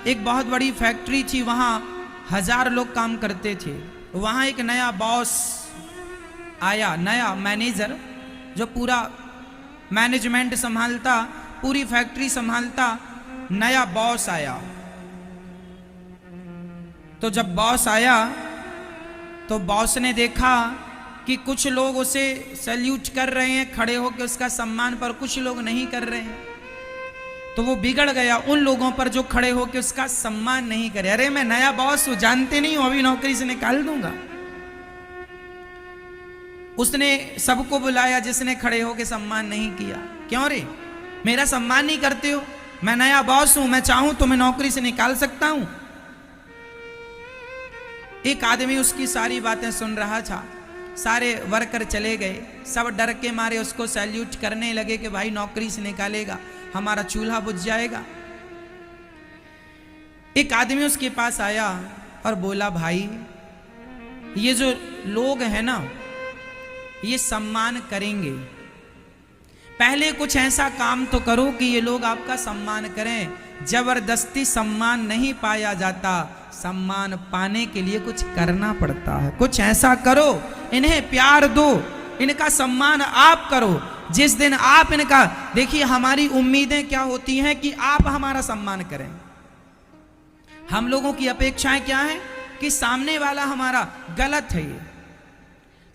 एक बहुत बड़ी फैक्ट्री थी, वहां 1000 लोग काम करते थे। वहां एक नया बॉस आया, नया मैनेजर, जो पूरा मैनेजमेंट संभालता, पूरी फैक्ट्री संभालता। नया बॉस आया। तो जब बॉस आया तो बॉस ने देखा कि कुछ लोग उसे सैल्यूट कर रहे हैं खड़े होकर उसका सम्मान, पर कुछ लोग नहीं कर रहे हैं। तो वो बिगड़ गया उन लोगों पर जो खड़े होकर उसका सम्मान नहीं करे। अरे मैं नया बॉस हूं, जानते नहीं हूं, अभी नौकरी से निकाल दूंगा। उसने सबको बुलाया जिसने खड़े होकर सम्मान नहीं किया। क्यों रे, मेरा सम्मान नहीं करते हो? मैं नया बॉस हूं, मैं चाहूं तो मैं नौकरी से निकाल सकता हूं। एक आदमी उसकी सारी बातें सुन रहा था। सारे वर्कर चले गए, सब डर के मारे उसको सैल्यूट करने लगे कि भाई नौकरी से निकालेगा, हमारा चूल्हा बुझ जाएगा। एक आदमी उसके पास आया और बोला, भाई ये जो लोग हैं ना, ये सम्मान करेंगे, पहले कुछ ऐसा काम तो करो कि ये लोग आपका सम्मान करें। जबरदस्ती सम्मान नहीं पाया जाता, सम्मान पाने के लिए कुछ करना पड़ता है। कुछ ऐसा करो, इन्हें प्यार दो, इनका सम्मान आप करो। जिस दिन आप इनका, देखिए हमारी उम्मीदें क्या होती हैं कि आप हमारा सम्मान करें। हम लोगों की अपेक्षाएं क्या है कि सामने वाला हमारा, गलत है ये।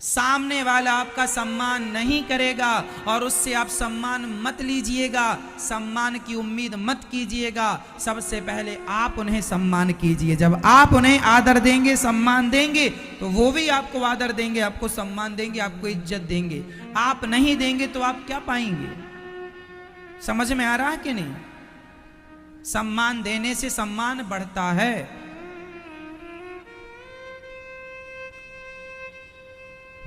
सामने वाला आपका सम्मान नहीं करेगा और उससे आप सम्मान मत लीजिएगा, सम्मान की उम्मीद मत कीजिएगा। सबसे पहले आप उन्हें सम्मान कीजिए। जब आप उन्हें आदर देंगे, सम्मान देंगे, तो वो भी आपको आदर देंगे, आपको सम्मान देंगे, आपको इज्जत देंगे। आप नहीं देंगे तो आप क्या पाएंगे? समझ में आ रहा है कि नहीं? सम्मान देने से सम्मान बढ़ता है।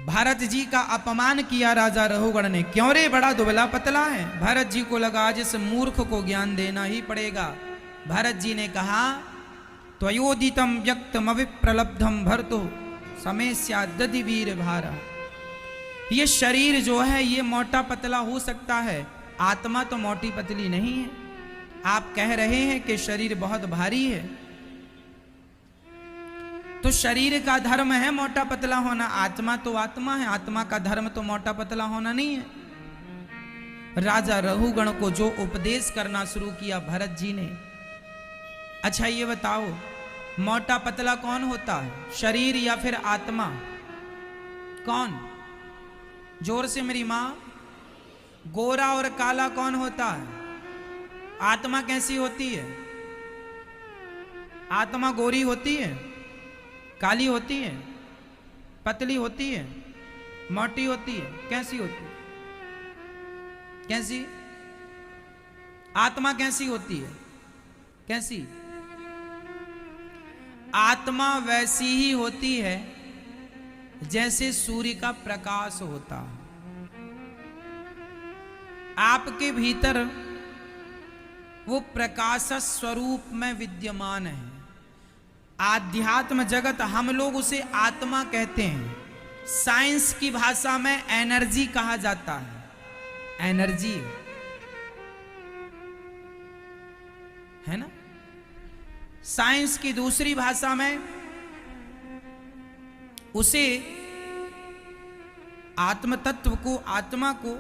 भरत जी का अपमान किया राजा रहुगण ने। क्यों रे, बड़ा दुबला पतला है। भरत जी को लगा आज इस मूर्ख को ज्ञान देना ही पड़ेगा। भरत जी ने कहा, त्वयोदितम व्यक्तम अविप्रलब्धम भरतो समेस्यादि वीर भारा। ये शरीर जो है ये मोटा पतला हो सकता है, आत्मा तो मोटी पतली नहीं है। आप कह रहे हैं कि शरीर बहुत भारी है, तो शरीर का धर्म है मोटा पतला होना, आत्मा तो आत्मा है, आत्मा का धर्म तो मोटा पतला होना नहीं है। राजा रहुगण को जो उपदेश करना शुरू किया भरत जी ने, अच्छा ये बताओ, मोटा पतला कौन होता है, शरीर या फिर आत्मा? कौन? जोर से मेरी मां। गोरा और काला कौन होता है? आत्मा कैसी होती है? आत्मा गोरी होती है, काली होती है, पतली होती है, मोटी होती है, कैसी होती है? कैसी? आत्मा कैसी होती है? कैसी? आत्मा वैसी ही होती है जैसे सूर्य का प्रकाश होता है। आपके भीतर वो प्रकाश स्वरूप में विद्यमान है। आध्यात्म जगत, हम लोग उसे आत्मा कहते हैं, साइंस की भाषा में एनर्जी कहा जाता है। एनर्जी है ना। साइंस की दूसरी भाषा में उसे आत्म तत्व को, आत्मा को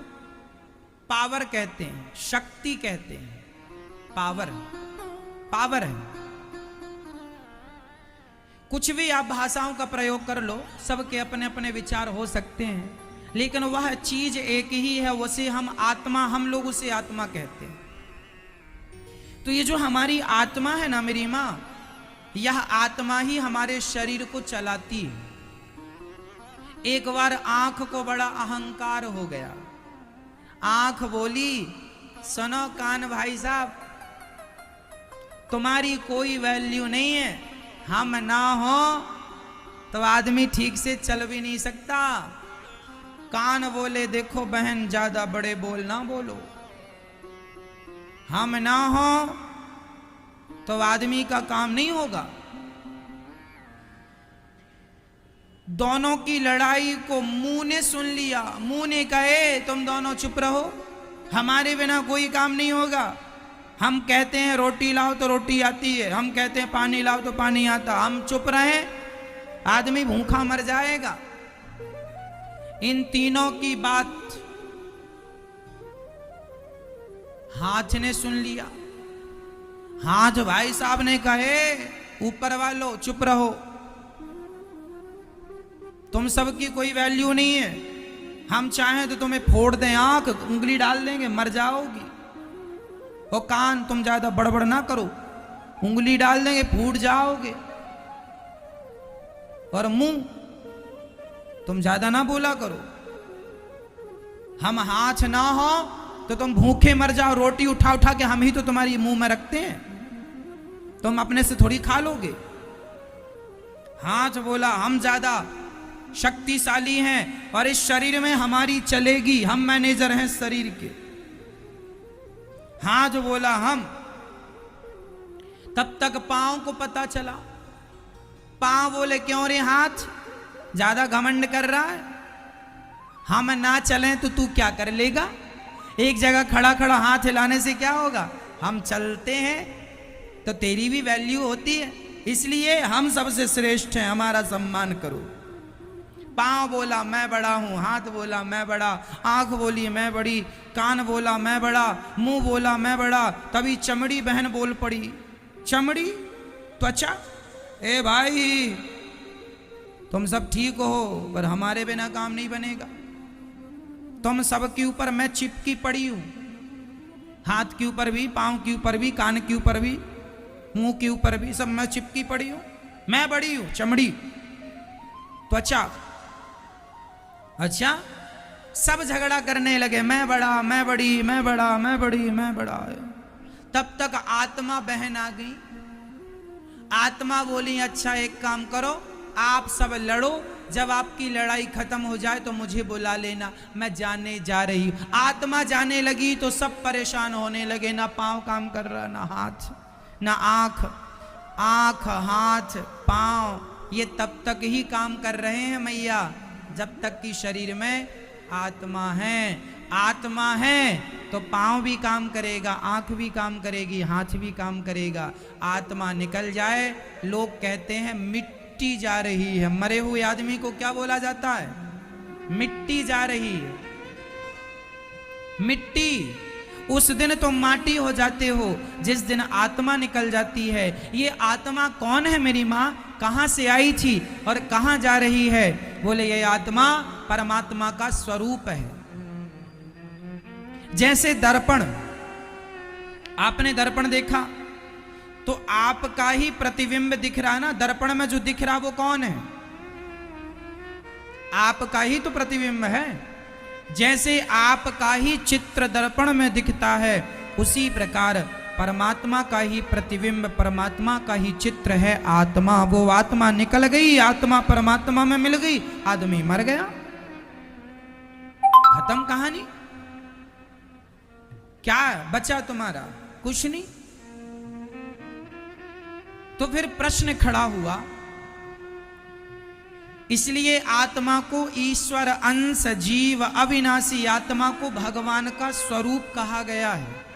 पावर कहते हैं, शक्ति कहते हैं। पावर, पावर है। कुछ भी आप भाषाओं का प्रयोग कर लो, सबके अपने अपने विचार हो सकते हैं, लेकिन वह चीज एक ही है, उसे हम आत्मा, हम लोग उसे आत्मा कहते हैं। तो ये जो हमारी आत्मा है ना मेरी माँ, यह आत्मा ही हमारे शरीर को चलाती है। एक बार आंख को बड़ा अहंकार हो गया। आंख बोली, सुनो कान भाई साहब, तुम्हारी कोई वैल्यू नहीं है, हम ना हो तो आदमी ठीक से चल भी नहीं सकता। कान बोले, देखो बहन ज्यादा बड़े बोल ना बोलो, हम ना हो तो आदमी का काम नहीं होगा। दोनों की लड़ाई को मुंह ने सुन लिया। मुंह ने कहे, तुम दोनों चुप रहो, हमारे बिना कोई काम नहीं होगा। हम कहते हैं रोटी लाओ तो रोटी आती है, हम कहते हैं पानी लाओ तो पानी आता। हम चुप रहे, आदमी भूखा मर जाएगा। इन तीनों की बात हाथ ने सुन लिया। हाथ भाई साहब ने कहे, ऊपर वालों चुप रहो, तुम सबकी कोई वैल्यू नहीं है। हम चाहें तो तुम्हें फोड़ दें आंख, उंगली डाल देंगे, मर जाओगी। ओ कान, तुम ज्यादा बड़बड़ ना करो, उंगली डाल देंगे, फूट जाओगे। और मुंह, तुम ज्यादा ना बोला करो। हम हाथ ना हो तो तुम भूखे मर जाओ। रोटी उठा उठा के हम ही तो तुम्हारी मुंह में रखते हैं, तुम अपने से थोड़ी खा लोगे। हाथ बोला, हम ज्यादा शक्तिशाली हैं और इस शरीर में हमारी चलेगी, हम मैनेजर हैं शरीर के। हाथ बोला हम। तब तक पांव को पता चला। पांव बोले, क्यों रे हाथ, ज्यादा घमंड कर रहा है? हम ना चलें तो तू क्या कर लेगा? एक जगह खड़ा खड़ा हाथ हिलाने से क्या होगा? हम चलते हैं तो तेरी भी वैल्यू होती है, इसलिए हम सबसे श्रेष्ठ हैं, हमारा सम्मान करो। पांव बोला मैं बड़ा हूं, हाथ बोला मैं बड़ा, आंख बोली मैं बड़ी, कान बोला मैं बड़ा, मुंह बोला मैं बड़ा। तभी चमड़ी बहन बोल पड़ी। चमड़ी, त्वचा, ए भाई तुम सब ठीक हो पर हमारे बिना काम नहीं बनेगा। तुम सबके ऊपर मैं चिपकी पड़ी हूं, हाथ के ऊपर भी, पांव के ऊपर भी, कान के ऊपर भी, मुंह के ऊपर भी, सब मैं चिपकी पड़ी हूं। मैं बड़ी हूं, चमड़ी, त्वचा। अच्छा, सब झगड़ा करने लगे, मैं बड़ा, मैं बड़ी, मैं बड़ा, मैं बड़ी, मैं बड़ा। तब तक आत्मा बहन आ गई। आत्मा बोली, अच्छा एक काम करो, आप सब लड़ो, जब आपकी लड़ाई खत्म हो जाए तो मुझे बुला लेना, मैं जाने जा रही हूं। आत्मा जाने लगी तो सब परेशान होने लगे। ना पांव काम कर रहा, ना हाथ, ना आंख। आंख, हाथ, पांव ये तब तक ही काम कर रहे हैं मैया जब तक कि शरीर में आत्मा है। आत्मा है तो पांव भी काम करेगा, आंख भी काम करेगी, हाथ भी काम करेगा। आत्मा निकल जाए, लोग कहते हैं मिट्टी जा रही है। मरे हुए आदमी को क्या बोला जाता है? मिट्टी जा रही है। मिट्टी, उस दिन तुम माटी हो जाते हो जिस दिन आत्मा निकल जाती है। ये आत्मा कौन है मेरी माँ? कहां से आई थी और कहां जा रही है? बोले ये आत्मा परमात्मा का स्वरूप है। जैसे दर्पण, आपने दर्पण देखा तो आपका ही प्रतिबिंब दिख रहा है ना। दर्पण में जो दिख रहा वो कौन है? आपका ही तो प्रतिबिंब है। जैसे आपका ही चित्र दर्पण में दिखता है, उसी प्रकार परमात्मा का ही प्रतिबिंब, परमात्मा का ही चित्र है आत्मा। वो आत्मा निकल गई, आत्मा परमात्मा में मिल गई, आदमी मर गया, खत्म कहानी। क्या बचा तुम्हारा? कुछ नहीं। तो फिर प्रश्न खड़ा हुआ, इसलिए आत्मा को ईश्वर अंश, जीव, अविनाशी आत्मा को भगवान का स्वरूप कहा गया है।